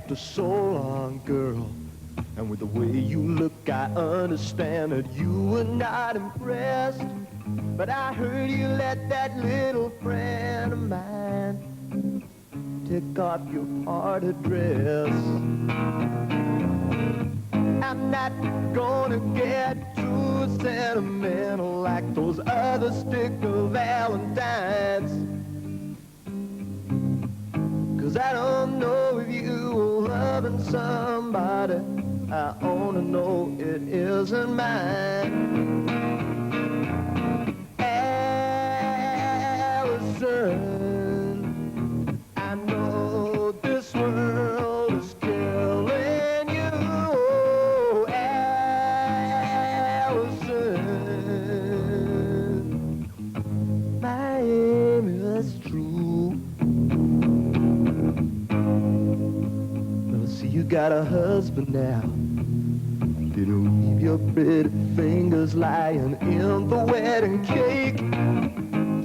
after so long, girl. And with the way you look, I understand that you were not impressed. But I heard you let that little friend of mine take off your heart address. I'm not gonna get too sentimental like those other sticker valentines, 'cause I don't know if you are loving somebody. I only know it isn't mine. Allison, I know this world is killing you. Oh, Allison, my aim is true. Well, see, you got a husband now. Didn't leave your pretty fingers lying in the wedding cake.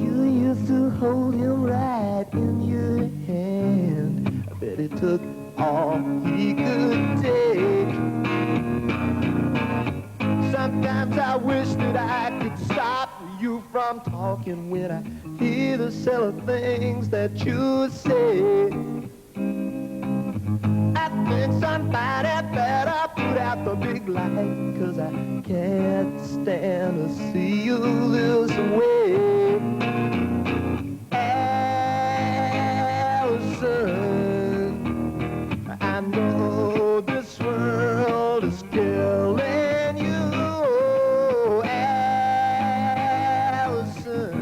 You used to hold him right in your hand. I bet he took all he could take. Sometimes I wish that I could stop you from talking when I hear the silly things that you say. light, 'cause I can't stand to see you this way. Allison, I know this world is killing you. Allison,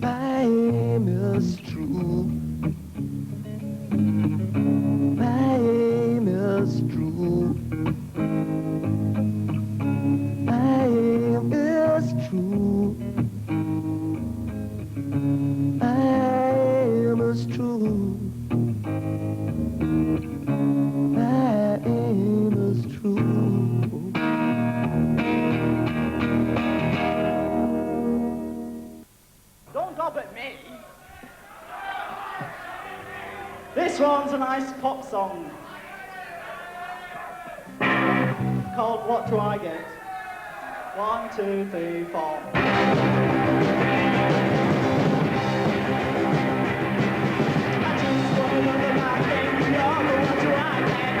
my aim is true. My aim is true. My aim is true. My aim is true. My aim is true. Don't gob at me. This one's a nice pop song called What Do I Get? 1, 2, 3, 4. I just want another life in New York, but what do I get?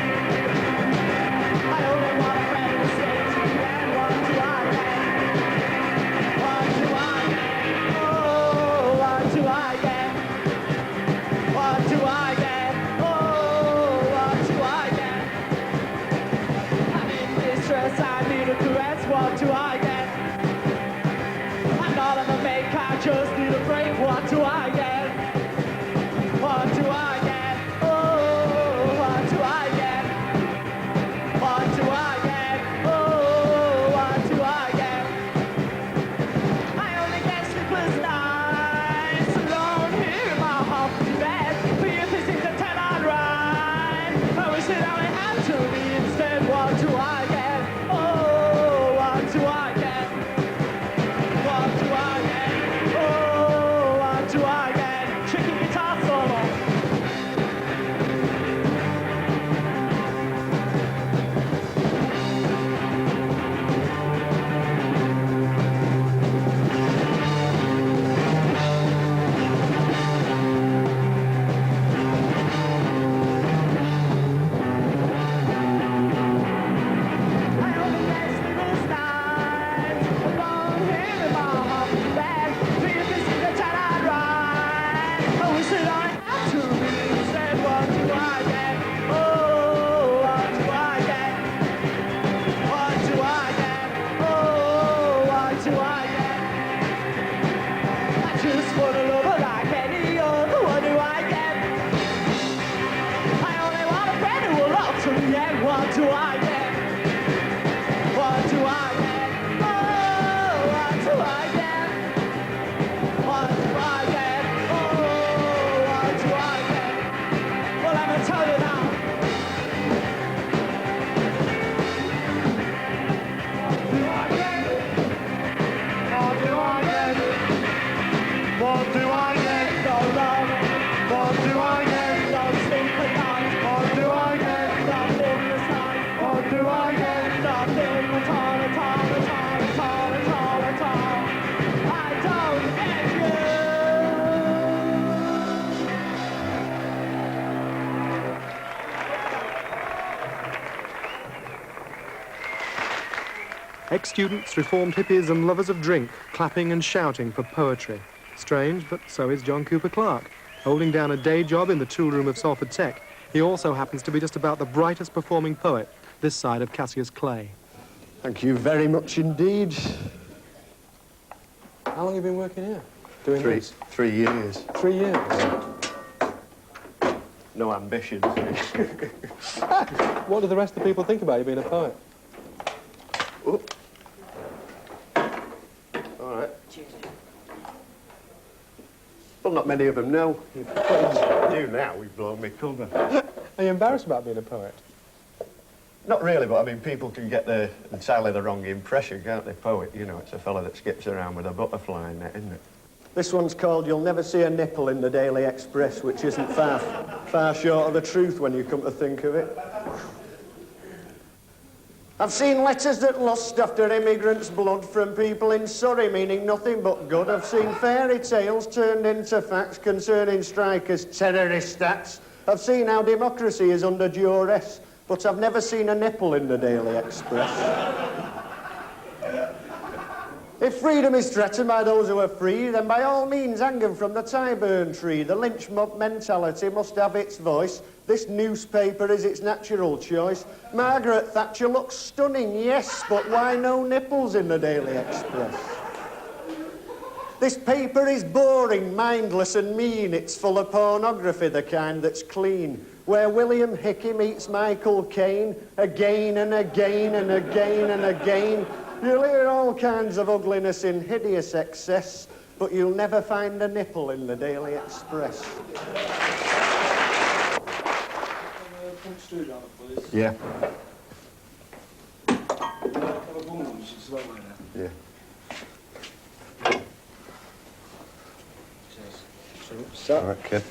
I only want a friend who stays to the end. What do I get? What do I get? Oh, what do I get? What do I get? Oh, what do I get? I'm in distress, I need a caress. What do I get? I'm not on the make, I just need a break. What do I get? What do I get? Oh, what do I get? What do I get? Oh, what do I get? I only get sleepless nights alone here in my haunted bed. But if it seems to turn out right, I wish that I would have to be instead. What do I get? Oh, what do I get? What do I get? Oh, what do I get? Tricky guitar solo. I only get sleepless nights alone here in my haunted bed. But if it seems to turn out right, I wish that I had to be instead. What do I get? Oh, what do I get? What do I get? Oh, what do I get? I just want a lover like any other. What do I get? I only want a friend who will love to the end. What do I get? What do I get? Oh, what do I get? What do I get? Oh, what do I get? Well, I'm gonna tell you now. What do I get? What do I get? No love. What do I get? No sleep at night. What do I get? Nothing this night. What do I get? Nothing at all, at all, at all, at all, at all, at all. I don't get you. Ex-students, reformed hippies and lovers of drink, clapping and shouting for poetry. Strange, but so is John Cooper Clarke. Holding down a day job in the tool room of Salford Tech, he also happens to be just about the brightest performing poet this side of Cassius Clay. Thank you very much indeed. How long have you been working here? Doing this? 3 years. 3 years. No ambitions. What do the rest of the people think about you being a poet? Oh. All right. Well, not many of them know. What you do now, we've blown me cover. Are you embarrassed about being a poet? Not really, but I mean, people can get entirely the wrong impression, can't they? Poet, you know, it's a fella that skips around with a butterfly in it, isn't it? This one's called You'll Never See a Nipple in the Daily Express, which isn't far short of the truth when you come to think of it. I've seen letters that lust after immigrants' blood from people in Surrey, meaning nothing but good. I've seen fairy tales turned into facts concerning strikers' terrorist stats. I've seen how democracy is under duress. But I've never seen a nipple in the Daily Express. If freedom is threatened by those who are free, then by all means hang them from the Tyburn tree. The lynch mob mentality must have its voice. This newspaper is its natural choice. Margaret Thatcher looks stunning, yes, but why no nipples in the Daily Express? This paper is boring, mindless and mean. It's full of pornography, the kind that's clean. Where William Hickey meets Michael Caine, again and again and again and again. You'll hear all kinds of ugliness in hideous excess, but you'll never find a nipple in the Daily Express. Yeah. Yeah. All right, kid.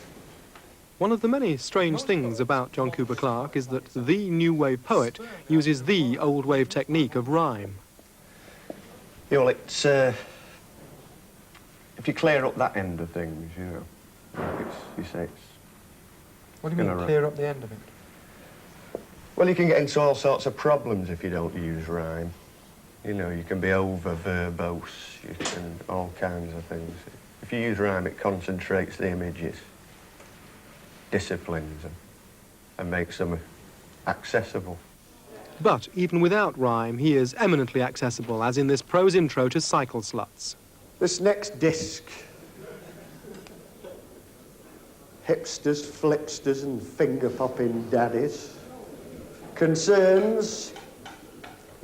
One of the many strange things about John Cooper Clarke is that the new wave poet uses the old wave technique of rhyme. Yeah, well, it's, if you clear up that end of things, you know, you say it's... What do you mean, clear up the end of it? Well, you can get into all sorts of problems if you don't use rhyme. You know, you can be over-verbose, you can... all kinds of things. If you use rhyme, it concentrates the images, disciplines them, and makes them accessible. But even without rhyme, he is eminently accessible, as in this prose intro to Cycle Sluts. This next disc, hipsters, flipsters and finger-popping daddies, concerns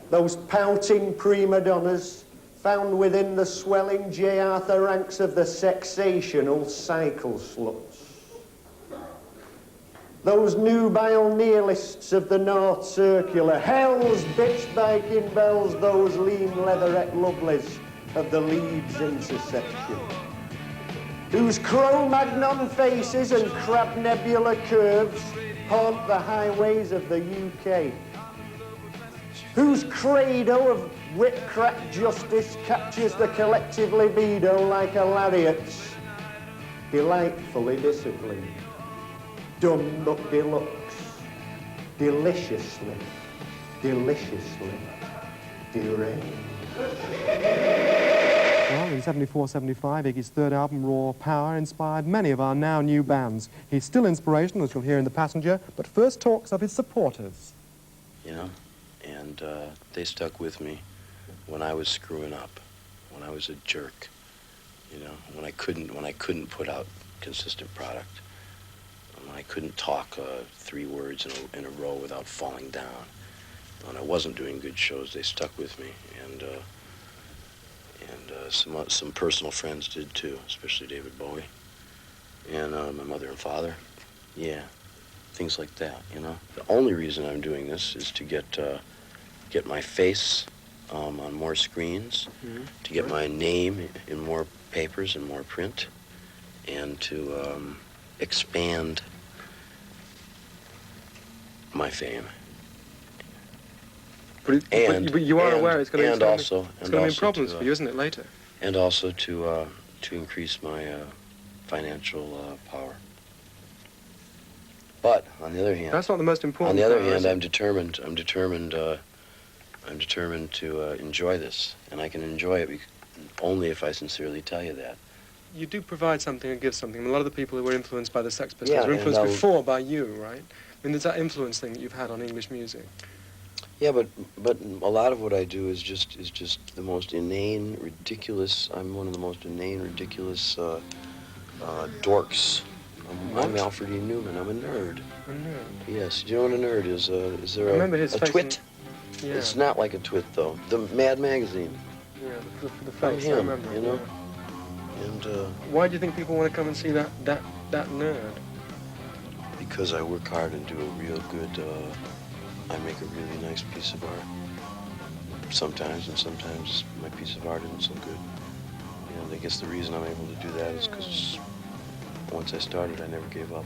those pouting prima donnas found within the swelling J. Arthur ranks of the sexational cycle sluts. Those nubile nihilists of the North Circular, hell's bitch biking bells, those lean leatherette lovelies of the Leeds intersection, whose Cro-Magnon faces and crab nebula curves haunt the highways of the UK, whose credo of whip-crack justice captures the collective libido like a lariat's, delightfully disciplined, dumb but deluxe, deliciously deranged. Well, in 74-75, Iggy's third album, Raw Power, inspired many of our now new bands. He's still inspirational, as you'll hear in The Passenger, but first talks of his supporters. You know, and they stuck with me when I was screwing up, when I was a jerk, you know, when I couldn't put out consistent product, when I couldn't talk 3 words in a row without falling down. When I wasn't doing good shows, they stuck with me, and some personal friends did too, especially David Bowie, and my mother and father. Yeah, things like that, you know. The only reason I'm doing this is to get my face on more screens, to get my name in more papers and more print, and to expand my fame. But you are aware it's going to be problems for you, isn't it, later? And also to increase my financial power. But on the other hand, that's not the most important. On the other hand, I'm determined to enjoy this, and I can enjoy it only if I sincerely tell you that. You do provide something and give something. A lot of the people who were influenced by the Sex Pistols were influenced before by you, right? I mean, there's that influence thing that you've had on English music. Yeah, but a lot of what I do is just the most inane, ridiculous. I'm one of the most inane, ridiculous dorks. I'm Alfred E. Newman. I'm a nerd. A nerd? Yes. Do you know what a nerd is? Is there a twit? Yeah. It's not like a twit, though. The Mad Magazine. Yeah, the face, I remember. You know? Yeah. And why do you think people want to come and see that nerd? Because I work hard and do a real good. I make a really nice piece of art. Sometimes, and sometimes my piece of art isn't so good. And I guess the reason I'm able to do that is because once I started, I never gave up.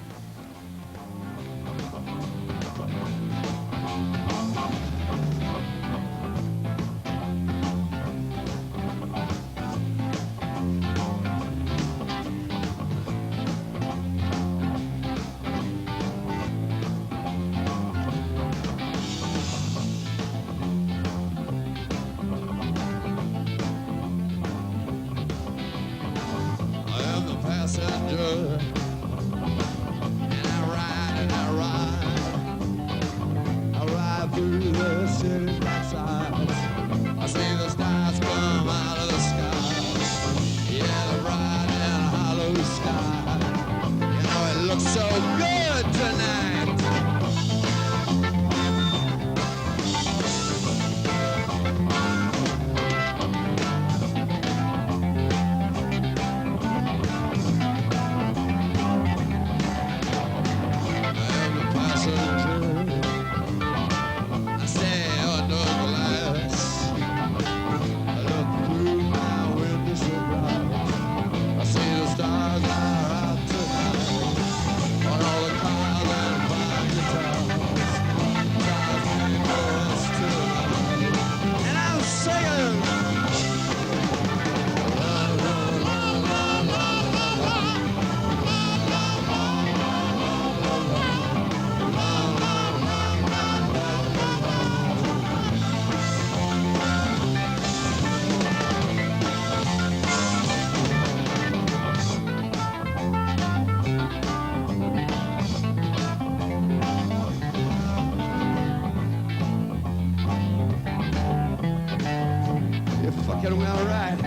and we'll ride.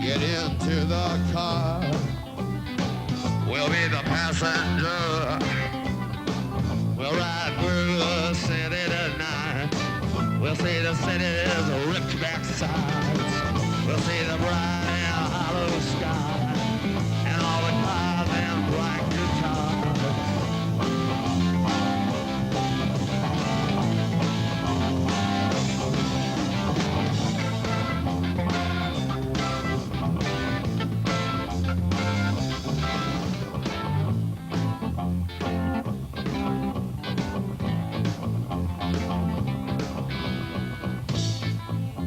Get into the car. We'll be the passenger. We'll ride through the city tonight. We'll see the city's ripped back sides. We'll see the bright and hollow sky and all the cars and black guitars.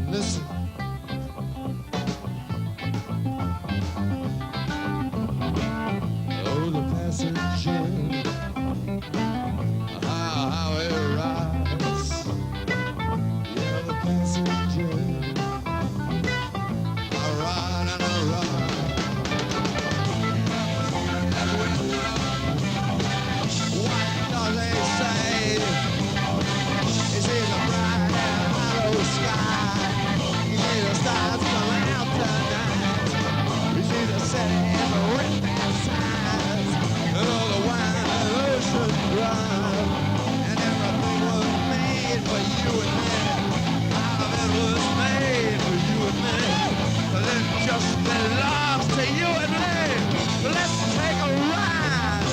Listen. Oh, the passenger, how it rides. Yeah, the passenger, I ride and I ride. What does they say? He sees a bright and hollow sky. He sees the stars coming out tonight. He sees the city in the ripped sides. And all the wine and ocean drive. And everything was made for you and me. All of it was made for you and me. But it just belongs to you and me. Let's take a ride.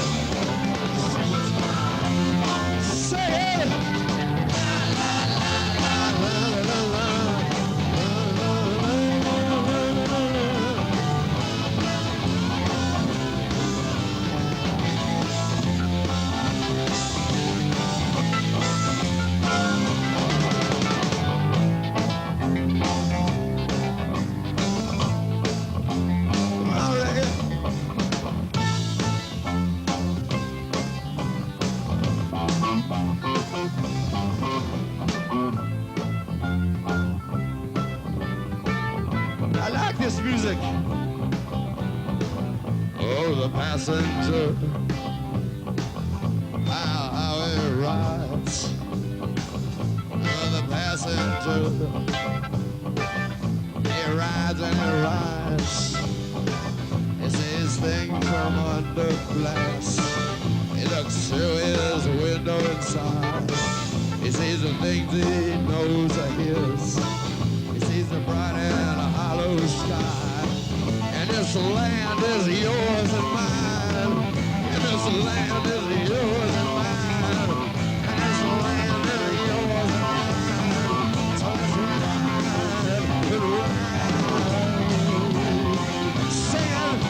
Say it. I like this music. Oh, the passenger, how it rides. Oh, the passenger, he rides and he rides. He sees things from under glass. He looks through his window inside. He sees the things he knows are his. He sees the bright and a hollow sky. And this land is yours and mine. And this land is yours and mine. And this land is yours and mine. So let's ride and ride. Sing.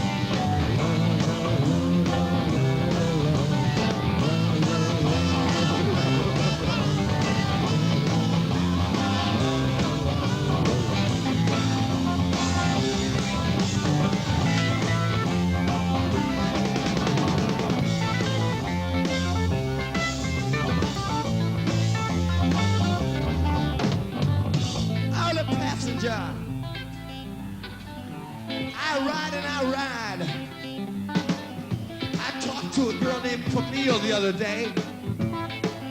Passenger, I ride and I ride. I talked to a girl named Camille the other day.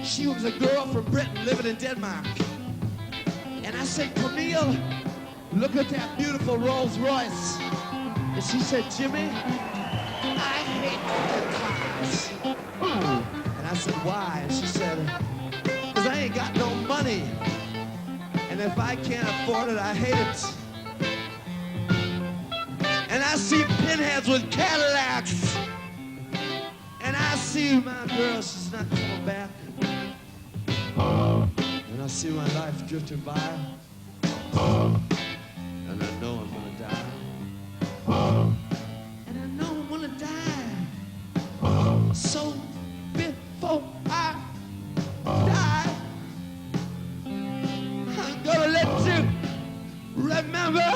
She was a girl from Britain living in Denmark. And I said, Camille, look at that beautiful Rolls Royce. And she said, Jimmy, I hate cars. And I said, why? And she said, because I ain't got no money. And if I can't afford it, I hate it. And I see pinheads with Cadillacs. And I see my girl, she's not coming back. And I see my life drifting by. And I know I'm gonna die. And I know I'm gonna die. So before I die, I'm gonna let you remember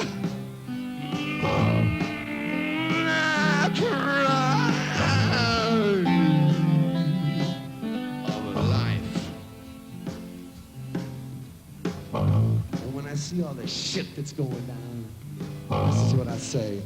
I cried of life. And when I see all the shit that's going down, this is what I say.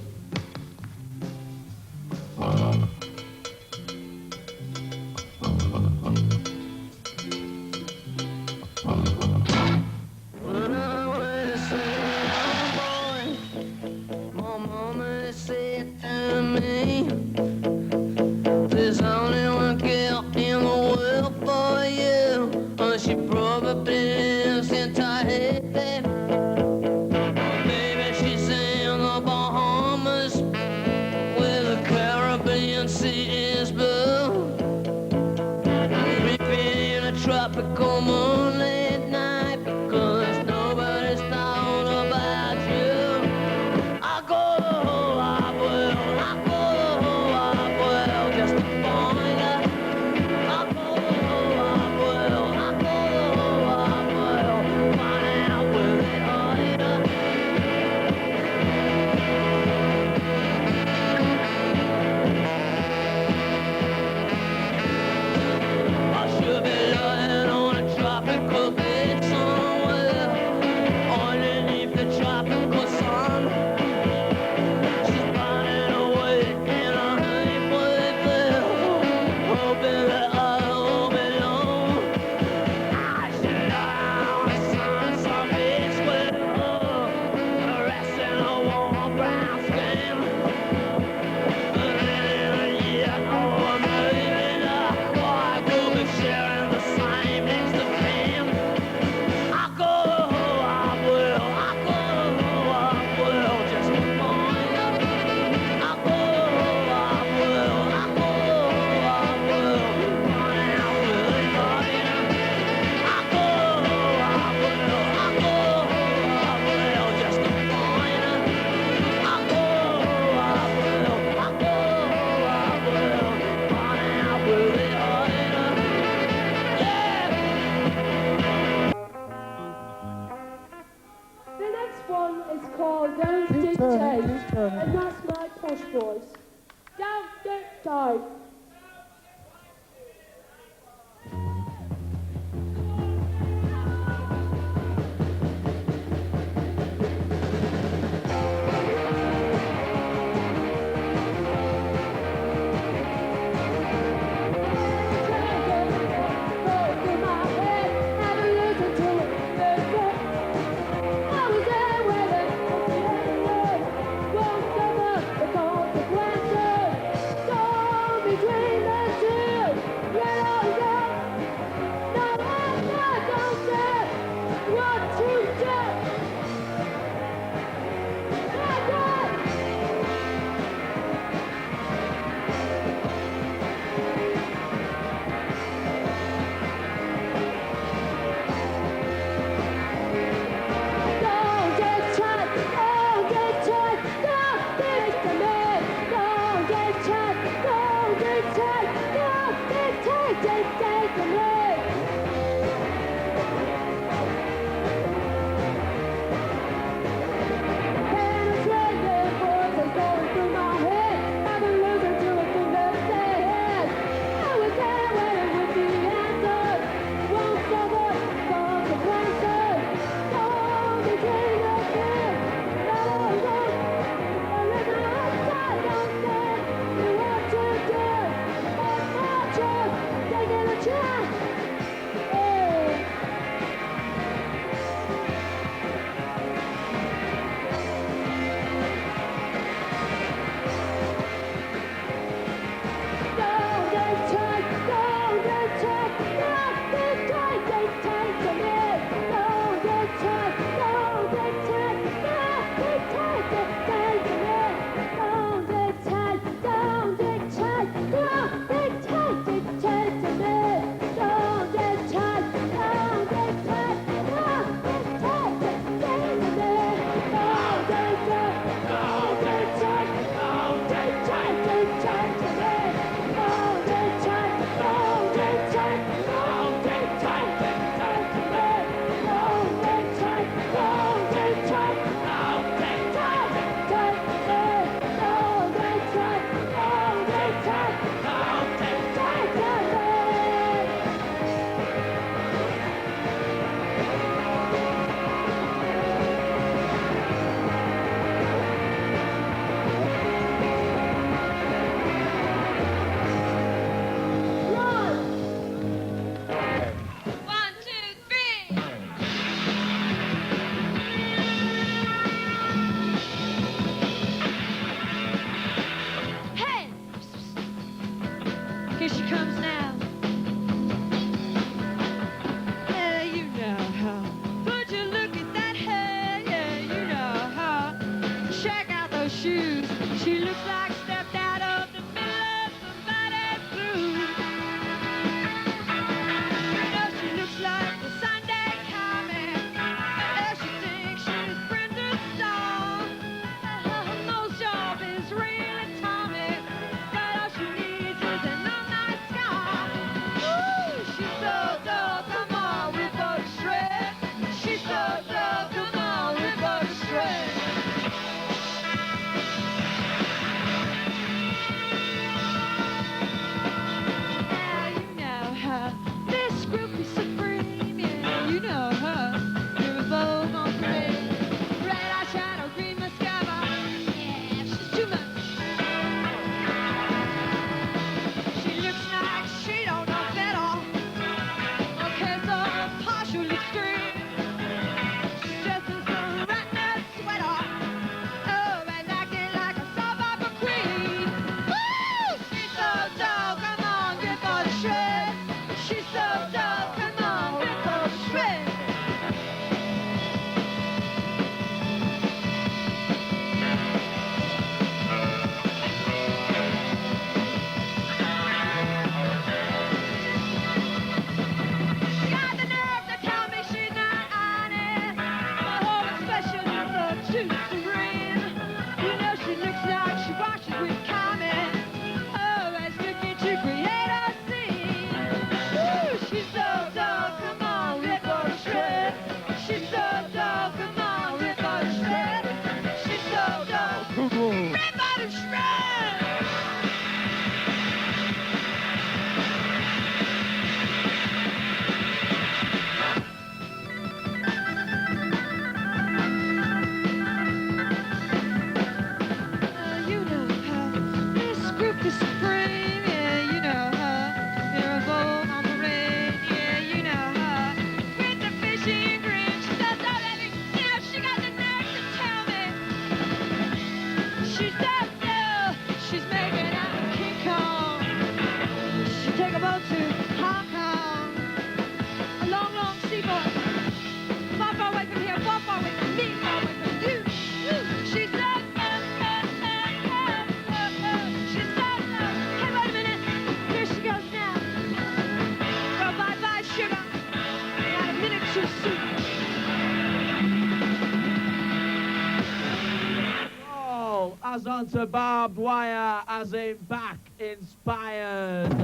And that's my posh voice. Don't dictate. as onto barbed wire, as in back inspired.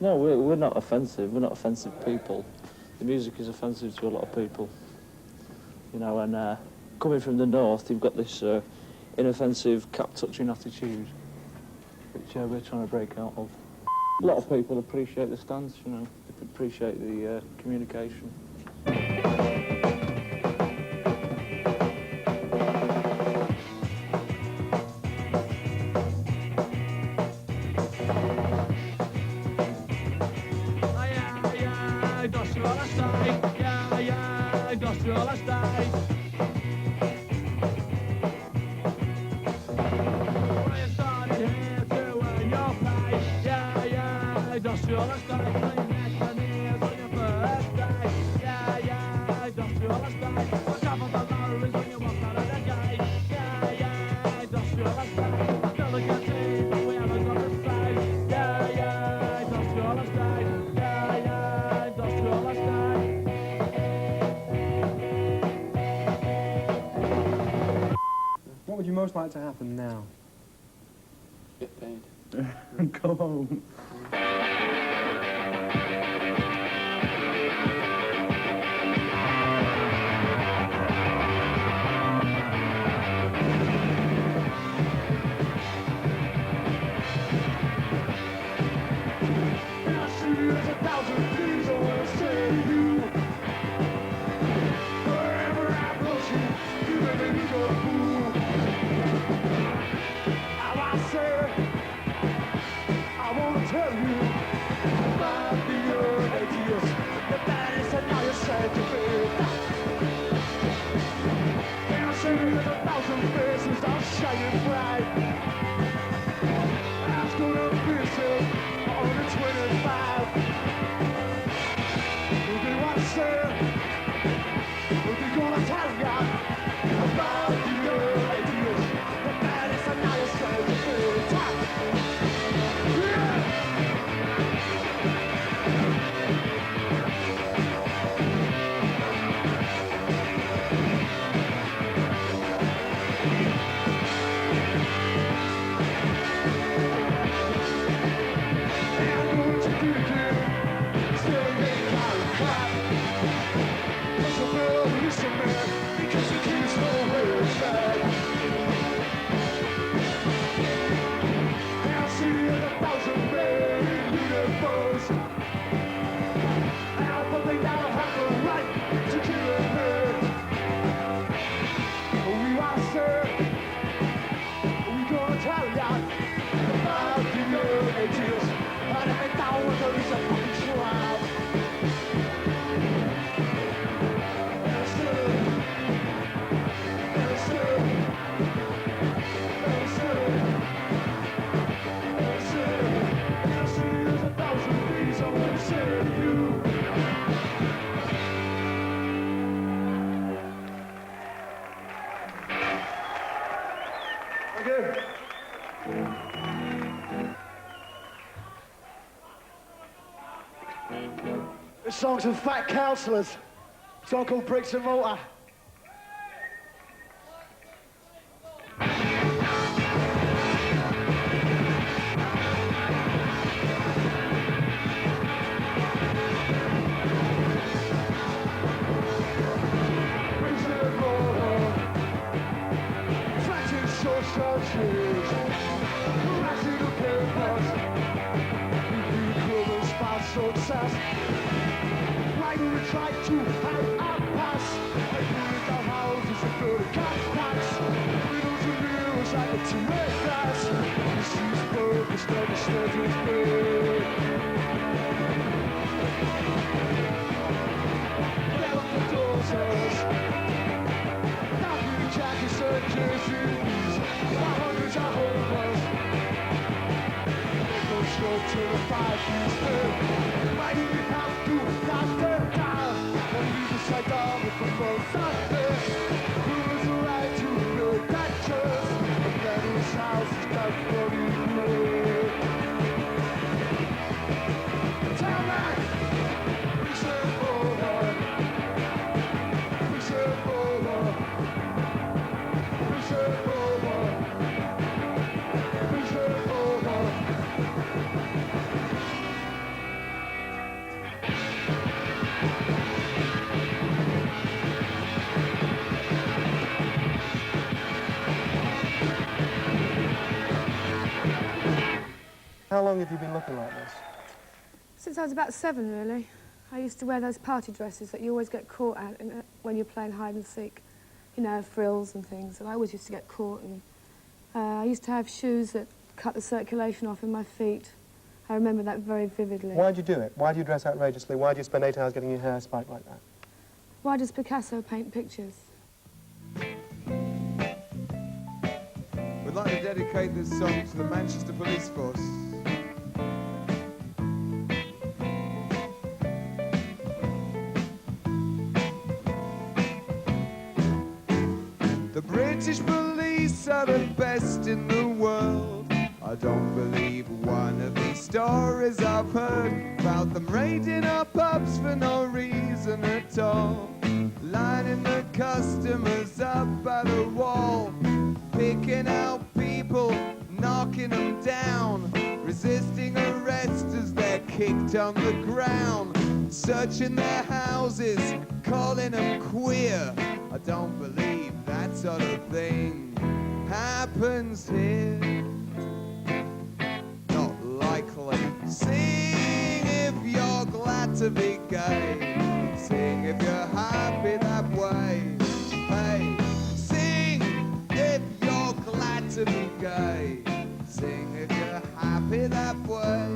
No, we're not offensive. We're not offensive people. The music is offensive to a lot of people. You know, and coming from the north, you've got this inoffensive, cap-touching attitude, which we're trying to break out of. A lot of people appreciate the stance, you know, they appreciate the communication. Industrial estate. When you started here to earn your pay, industrial estate. Clean neck and ears on your first day, industrial estate. On top of the lorries when you walk out of the gate, industrial estate. Still a good team, but we haven't got a say, industrial estate, industrial estate. What would you most like to happen now? Get paid. Go home. This song's for fat councillors. It's song called Bricks and Mortar. Tried to hide our past. I put our houses and built a cat packs. Widows and heroes like a two-red grass. The streets broke, the steady schedule is big. fight is through. Might even have to knock her down. When we decide down with the most of this. Who is the right to build that trust? And then his house is got bloody blue. Tell me, we should over. We should over. We should over. We should over. How long have you been looking like this? Since I was about 7, really. I used to wear those party dresses that you always get caught at when you're playing hide and seek. You know, frills and things, and I always used to get caught. And I used to have shoes that cut the circulation off in my feet. I remember that very vividly. Why'd you do it? Why do you dress outrageously? Why do you spend 8 hours getting your hair spiked like that? Why does Picasso paint pictures? We'd like to dedicate this song to the Manchester Police Force. The British police are the best in the world. I don't believe one of these stories I've heard about them raiding our pubs for no reason at all, lining the customers up by the wall, picking out people, knocking them down, resisting arrest as they're kicked on the ground, searching their houses, calling them queer. I don't believe that sort of thing happens here. Not likely. Sing if you're glad to be gay. Sing if you're happy that way. Hey, sing if you're glad to be gay. Sing if you're happy that way.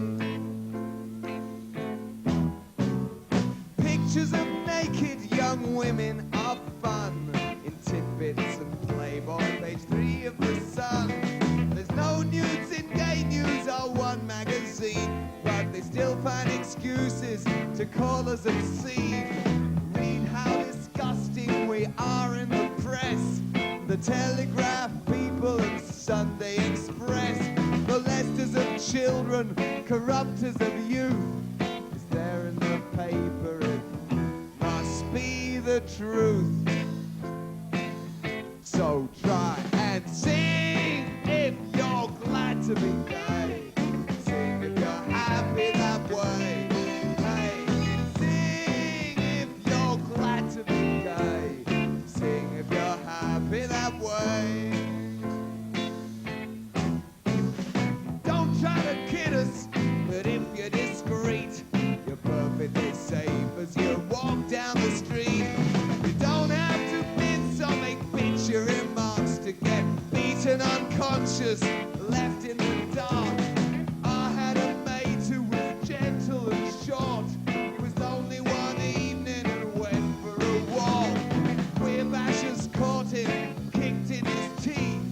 Pictures of naked young women are fun in tidbits and Playboy, page 3 of the Sun. There's no nudes in Gay News or One magazine, but they still find excuses to call us obscene. Read how disgusting we are in the press. The Telegraph, People and Sunday Express. Molesters of children, corrupters of youth. Is there in the paper? It must be the truth. So try and sing if you're glad to be gay. Sing if you're happy that way. Hey, sing if you're glad to be gay. Sing if you're happy that way. Don't try to kid us, but if you're discreet, you're perfectly safe as you walk down the street. You don't have to mince or make picture remarks to get beaten unconscious, left in the dark. I had a mate who was gentle and short. He was lonely one evening and went for a walk. Queer bashers caught him, kicked in his teeth.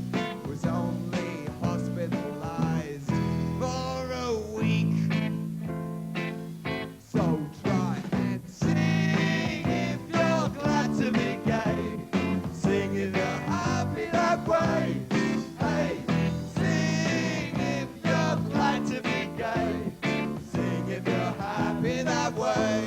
Was only hospitalized for a week. So try and sing if you're glad to be gay. Sing if you're happy that way. Hey, sing if you're glad to be gay. Sing if you're happy that way.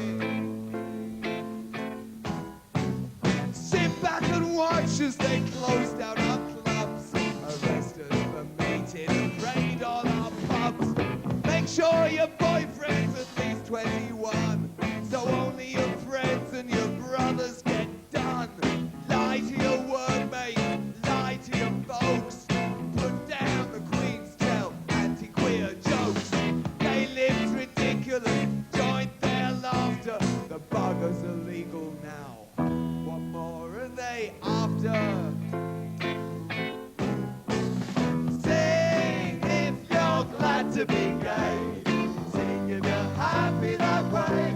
Sit back and watch as they close down our clubs, arrest us for meeting and raid all our pubs. Make sure your boyfriend's at least 21, so only your friends and your brothers get done. Lie to your workmate, lie to your folks. Put down the Queen's tell anti-queer jokes. They lived ridiculous, joined their laughter. The buggers are legal now. What more are they after? Sing if you're glad to be gay. Sing if you're happy that way.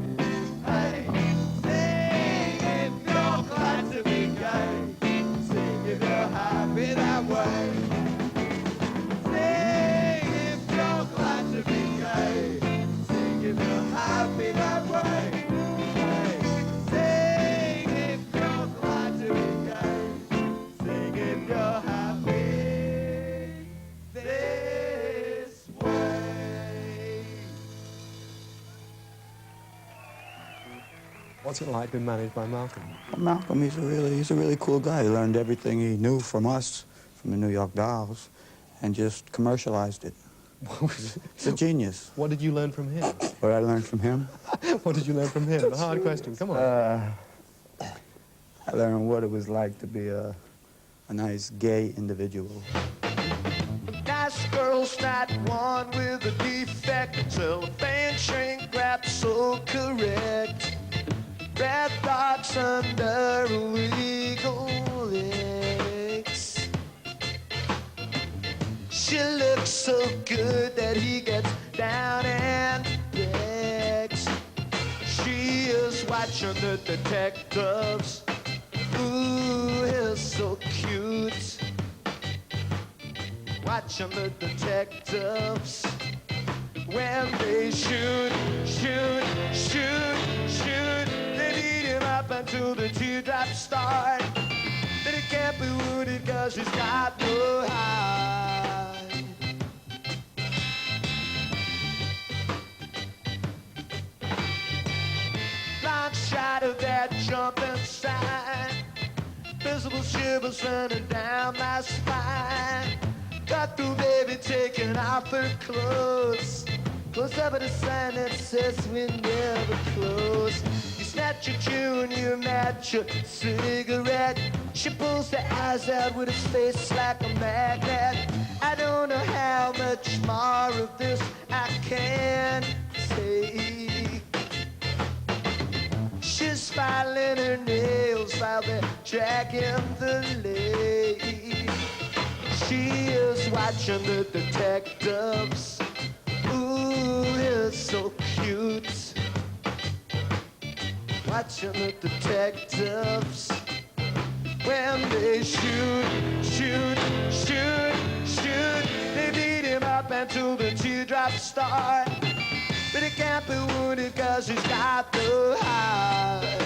Hey, sing if you're glad to be gay. Sing if you're happy that way. Sing if you're glad to be gay. What's it like being managed by Malcolm? Malcolm, he's a really cool guy. He learned everything he knew from us, from the New York Dolls, and just commercialized it. He's a genius. What did you learn from him? What I learned from him? What did you learn from him? A hard question, come on. I learned what it was like to be a nice gay individual. Nice girl's not one with a defect. Cellophane shrink wrap so correct. Red dots under illegal legs. She looks so good that he gets down and begs. She is watching the detectives. Ooh, he's so cute. Watching the detectives when they shoot, they beat him up until the teardrops start. But he can't be wounded cause he's got no hide. Long shot of that jumping sign, visible shivers running down my spine. Got through baby taking off her clothes. Close up at a sign that says we never close. You snatch your chew and you match your cigarette. She pulls the eyes out with a face like a magnet. I don't know how much more of this I can say. She's filing her nails while they're dragging the lake. She is watching the detectives. Ooh, he's so cute. Watching the detectives when they shoot, they beat him up until the teardrops start. But he can't be wounded cause he's got the hide.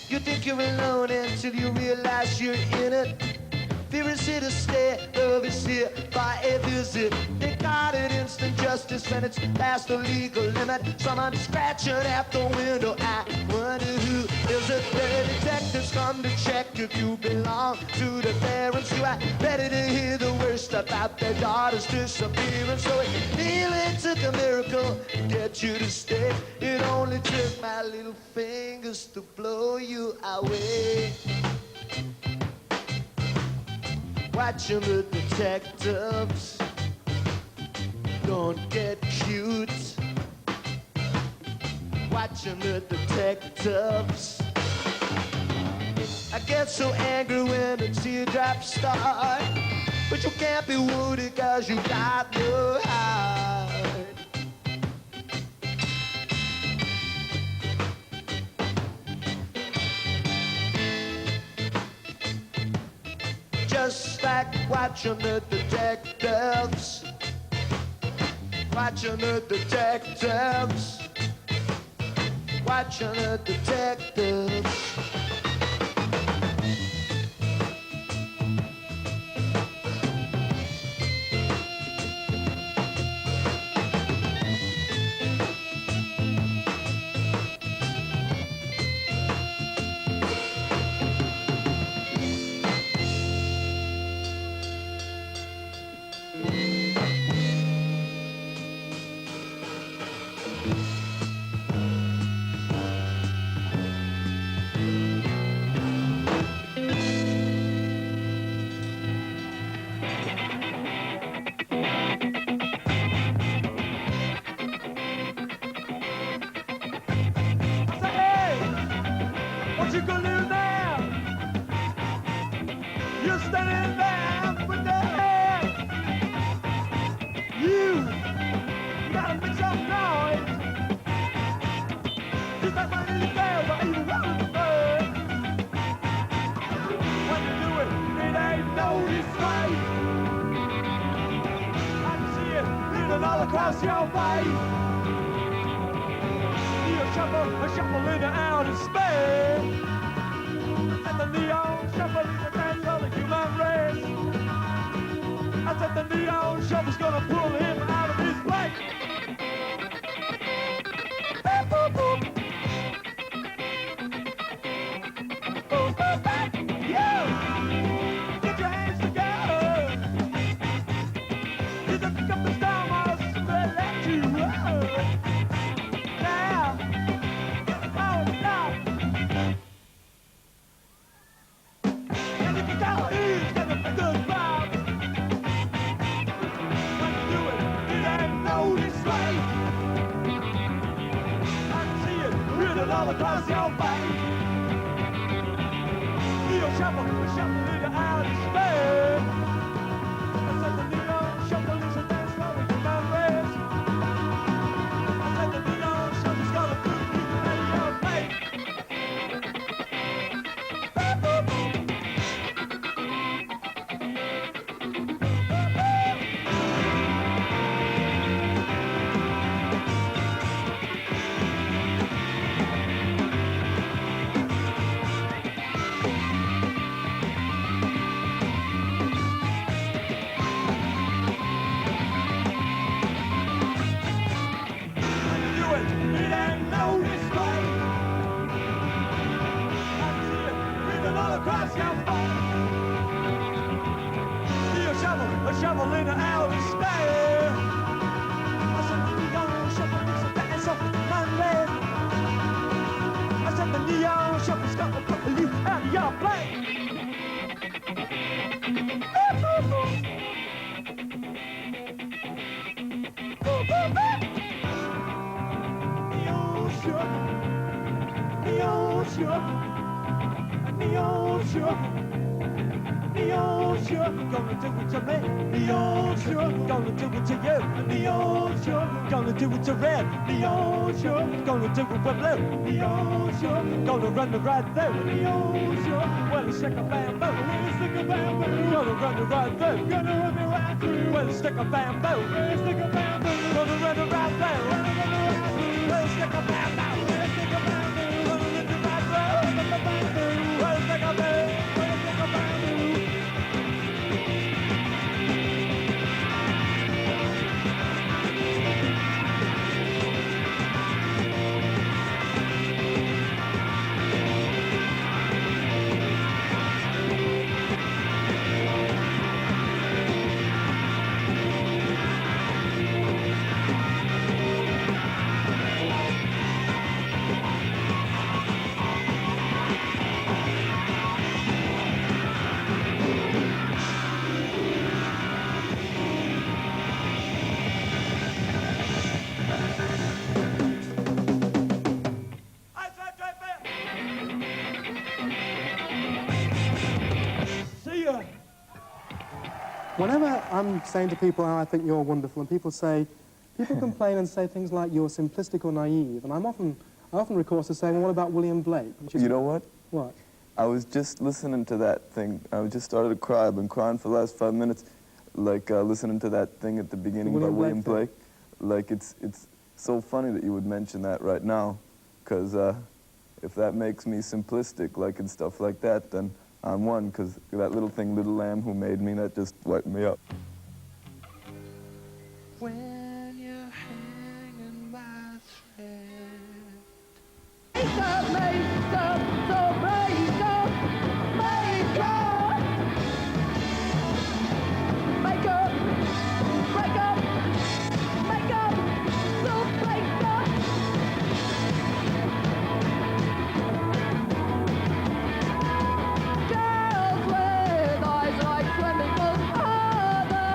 You think you're alone until you realize you're in it. Fear is here to stay, love is here by a visit. They got it instant justice when it's past the legal limit. Someone scratching at the window, I wonder who is it. The detectives come to check if you belong to the parents. You are ready to hear the worst about their daughter's disappearance. So it nearly took a miracle to get you to stay. It only took my little fingers to blow you away. Watching the detectives don't get cute. Watching the detectives, I get so angry when the teardrops start. But you can't be wounded cause you got no heart. Just like watching the detectives. Watching the detectives. Watching the detectives. You gonna do now? You're standing there with the head. You gotta make some noise. Just like my little girls are even running the bird. When you do it, it ain't no disgrace. I'm across your face. You shuffle in and out in space. And the neon shuffle is a dance of the human race. I said the neon shuffle's gonna pull him out of his place. Boop, boop, boop. Boop, boop, boop. Yeah! Get your hands together. You just pick up the storm, I'll let you run. Now, oh, now. And the guitar is gonna be good vibe. When you do it, it ain't no display. I can see it written all across your face. Neon shuffle into outer space. I said the neon shuffle is a dance for the human race. I said the neon shuffle's gonna put you out of your place. Boop, boop, boop. It ain't no display. I see it written all across your face. You shovel in and out of space. I said the neon shuffle is a dance of Monday. I said the neon shuffle's gonna put you out of your place. Boop, boop, boop. Boop, boop, boop. Neon sugar, neon sugar, neon sugar, neon sugar, gonna do it to me. Neon sugar, gonna do it to you. Neon sugar, gonna do it to red. Neon sugar, gonna do it with blue. Neon sugar, gonna run the right through. Neon sugar, well, stick a bamboo. Stick a bamboo, gonna run the right through. Gonna run the right through. Well, stick a bamboo. Stick a bamboo, gonna run the right through. Well, stick a bamboo. Stick a bamboo, gonna run the right through. Well, stick a bamboo. Well, stick a bamboo. Whenever I'm saying to people how I think you're wonderful, and people complain and say things like you're simplistic or naive, and I often recourse to saying, well, what about William Blake? You know what? What? I was just listening to that thing. I just started to cry. I've been crying for the last 5 minutes, like listening to that thing at the beginning by William Blake. Like, it's so funny that you would mention that right now, because if that makes me simplistic, like, and stuff like that, then I'm one, because that little thing, Little Lamb Who Made Me, that just wiped me up. When you're hanging by a thread. Make up, so make up, make up. Make up, break up, make up, so break up. Girls with eyes like swimming pools are the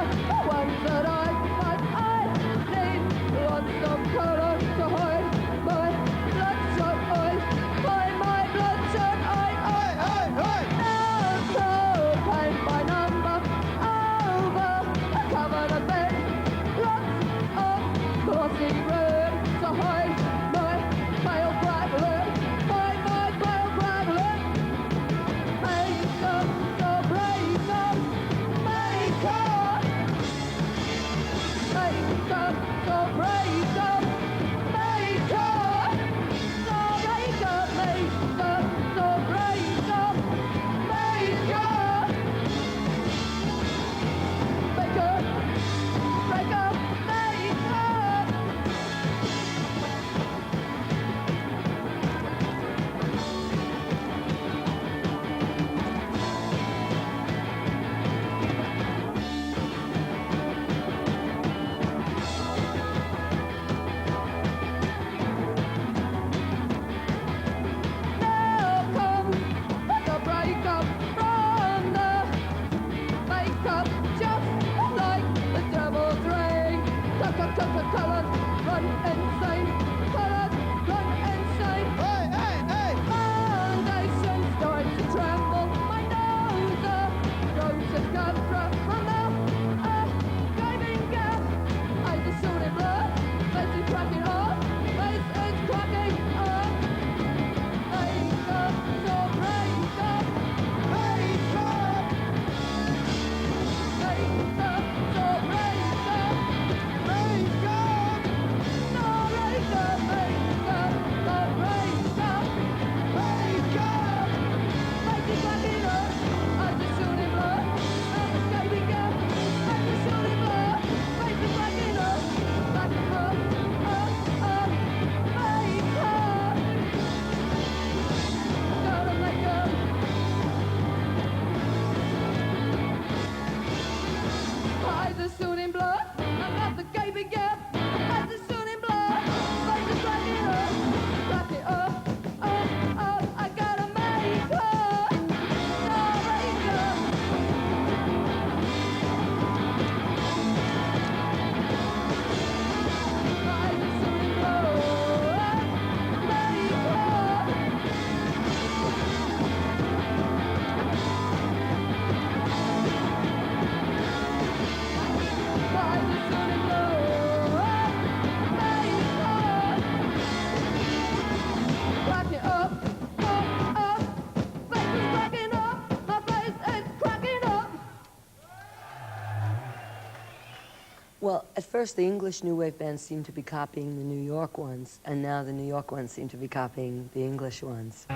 Well, at first the English New Wave bands seemed to be copying the New York ones, and now the New York ones seem to be copying the English ones.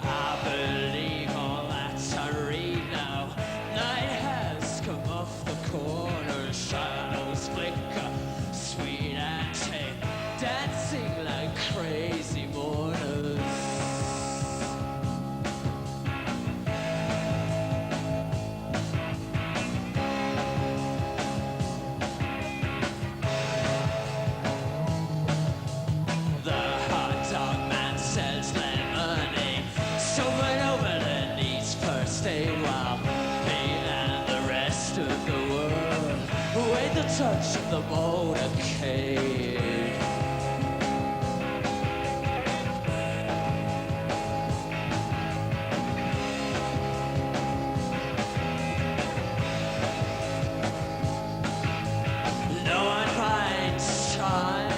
I believe all that I read now. Night has come off the corner, shadows flicker, sweet and tame, dancing like crazy mourners. The hot dog man sells lemonade, sobered over the needs first aid, while me and the rest of the world await the touch of the motorcade. No one finds time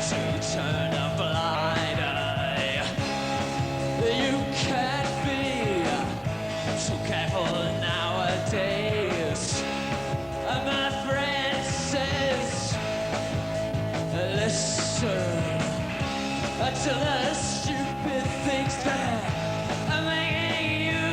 to turn a blind eye. You can't be too careful nowadays. My friend says, listen to the stupid things that are making you